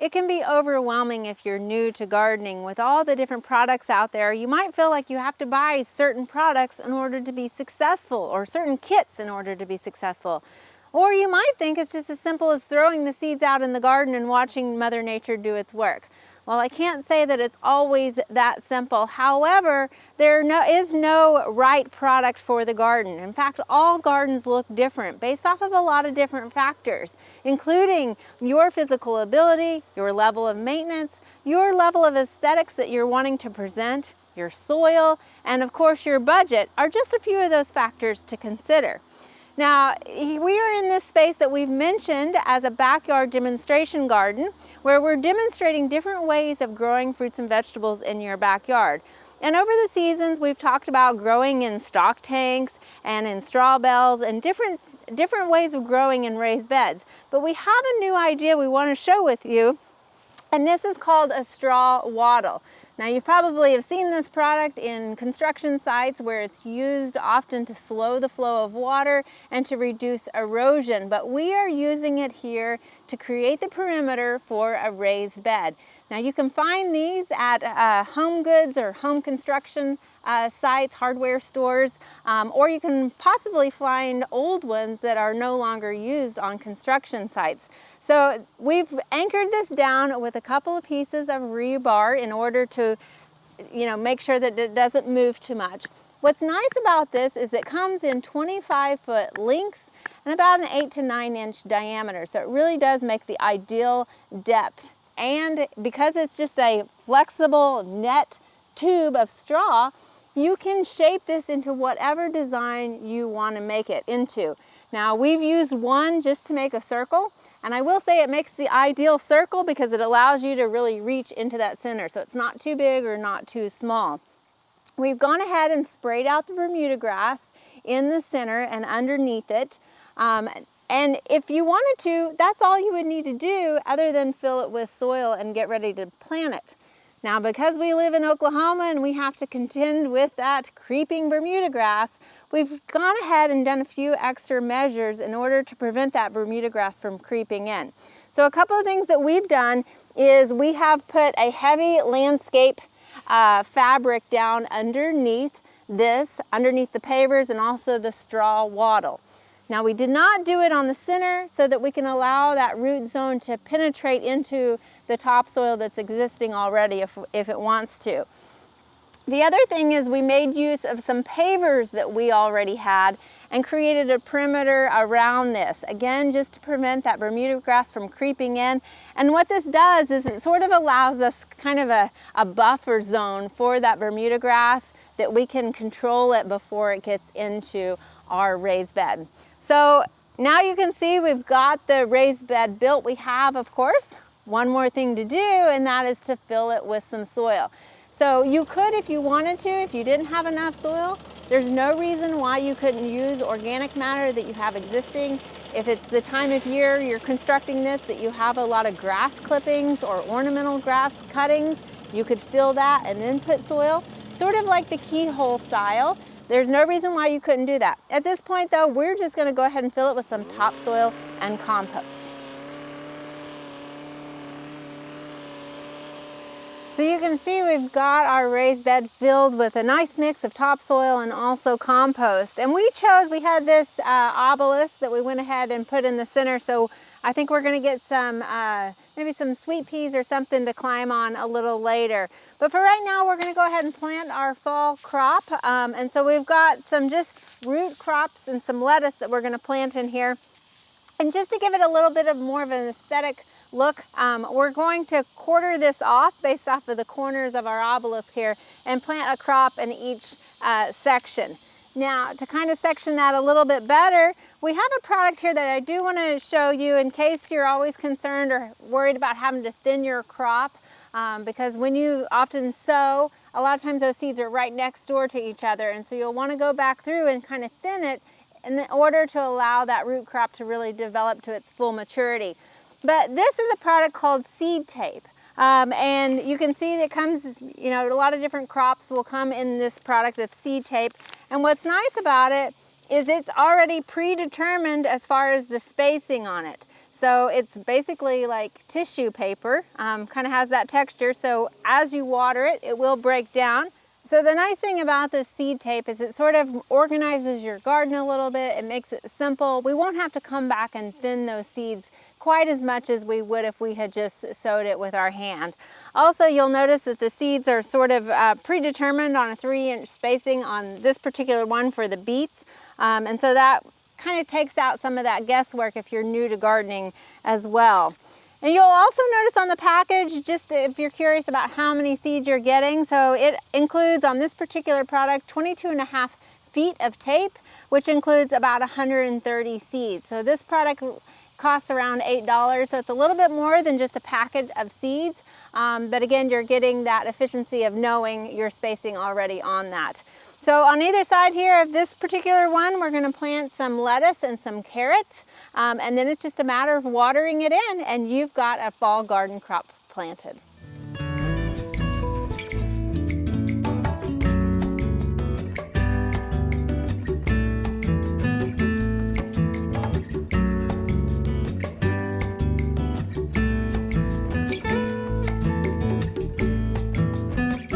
It can be overwhelming if you're new to gardening. With all the different products out there, you might feel like you have to buy certain products in order to be successful, or certain kits in order to be successful. Or you might think it's just as simple as throwing the seeds out in the garden and watching Mother Nature do its work. Well, I can't say that it's always that simple. However, there is no right product for the garden. In fact, all gardens look different based off of a lot of different factors, including your physical ability, your level of maintenance, your level of aesthetics that you're wanting to present, your soil, and of course your budget are just a few of those factors to consider. Now, we are in this space that we've mentioned as a backyard demonstration garden, where we're demonstrating different ways of growing fruits and vegetables in your backyard. And over the seasons, we've talked about growing in stock tanks and in straw bales and different ways of growing in raised beds. But we have a new idea we want to show with you, and this is called a straw wattle. Now, you probably have seen this product in construction sites where it's used often to slow the flow of water and to reduce erosion, but we are using it here to create the perimeter for a raised bed. Now, you can find these at home goods or home construction sites, hardware stores, or you can possibly find old ones that are no longer used on construction sites. So we've anchored this down with a couple of pieces of rebar in order to, make sure that it doesn't move too much. What's nice about this is it comes in 25-foot lengths and about an 8 to 9 inch diameter. So it really does make the ideal depth. And because it's just a flexible net tube of straw, you can shape this into whatever design you want to make it into. Now, we've used one just to make a circle. And I will say it makes the ideal circle because it allows you to really reach into that center. So it's not too big or not too small. We've gone ahead and sprayed out the Bermuda grass in the center and underneath it. And if you wanted to, that's all you would need to do other than fill it with soil and get ready to plant it. Now, because we live in Oklahoma and we have to contend with that creeping Bermuda grass, we've gone ahead and done a few extra measures in order to prevent that Bermuda grass from creeping in. So a couple of things that we've done is we have put a heavy landscape fabric down underneath the pavers and also the straw wattle. Now, we did not do it on the center so that we can allow that root zone to penetrate into the topsoil that's existing already if it wants to. The other thing is we made use of some pavers that we already had and created a perimeter around this. Again, just to prevent that Bermuda grass from creeping in. And what this does is it sort of allows us kind of a buffer zone for that Bermuda grass that we can control it before it gets into our raised bed. So now you can see we've got the raised bed built. We have, of course, one more thing to do, and that is to fill it with some soil. So you could, if you wanted to, if you didn't have enough soil, there's no reason why you couldn't use organic matter that you have existing. If it's the time of year you're constructing this that you have a lot of grass clippings or ornamental grass cuttings, you could fill that and then put soil, sort of like the keyhole style. There's no reason why you couldn't do that. At this point though, we're just gonna go ahead and fill it with some topsoil and compost. So you can see we've got our raised bed filled with a nice mix of topsoil and also compost. And we had this obelisk that we went ahead and put in the center. So I think we're gonna get some, maybe some sweet peas or something to climb on a little later. But for right now, we're gonna go ahead and plant our fall crop. And so we've got some just root crops and some lettuce that we're gonna plant in here. And just to give it a little bit of more of an aesthetic look, we're going to quarter this off based off of the corners of our obelisk here and plant a crop in each section. Now, to kind of section that a little bit better, we have a product here that I do want to show you in case you're always concerned or worried about having to thin your crop, because when you often sow, a lot of times those seeds are right next door to each other, and so you'll want to go back through and kind of thin it in order to allow that root crop to really develop to its full maturity. But this is a product called seed tape. And you can see that it comes, a lot of different crops will come in this product of seed tape. And what's nice about it is it's already predetermined as far as the spacing on it. So it's basically like tissue paper, kind of has that texture. So as you water it, it will break down. So the nice thing about this seed tape is it sort of organizes your garden a little bit. It makes it simple. We won't have to come back and thin those seeds quite as much as we would if we had just sowed it with our hand. Also, you'll notice that the seeds are sort of predetermined on a 3-inch spacing on this particular one for the beets. And so that kind of takes out some of that guesswork if you're new to gardening as well. And you'll also notice on the package, just if you're curious about how many seeds you're getting, so it includes on this particular product 22.5 feet of tape, which includes about 130 seeds. So this product costs around $8, so it's a little bit more than just a packet of seeds. But again, you're getting that efficiency of knowing your spacing already on that. So on either side here of this particular one, we're going to plant some lettuce and some carrots. And then it's just a matter of watering it in, and you've got a fall garden crop planted.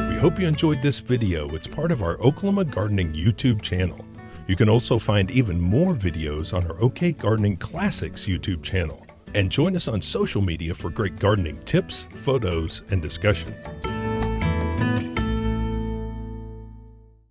We hope you enjoyed this video. It's part of our Oklahoma Gardening YouTube channel. You can also find even more videos on our OK Gardening Classics YouTube channel. And join us on social media for great gardening tips, photos, and discussion.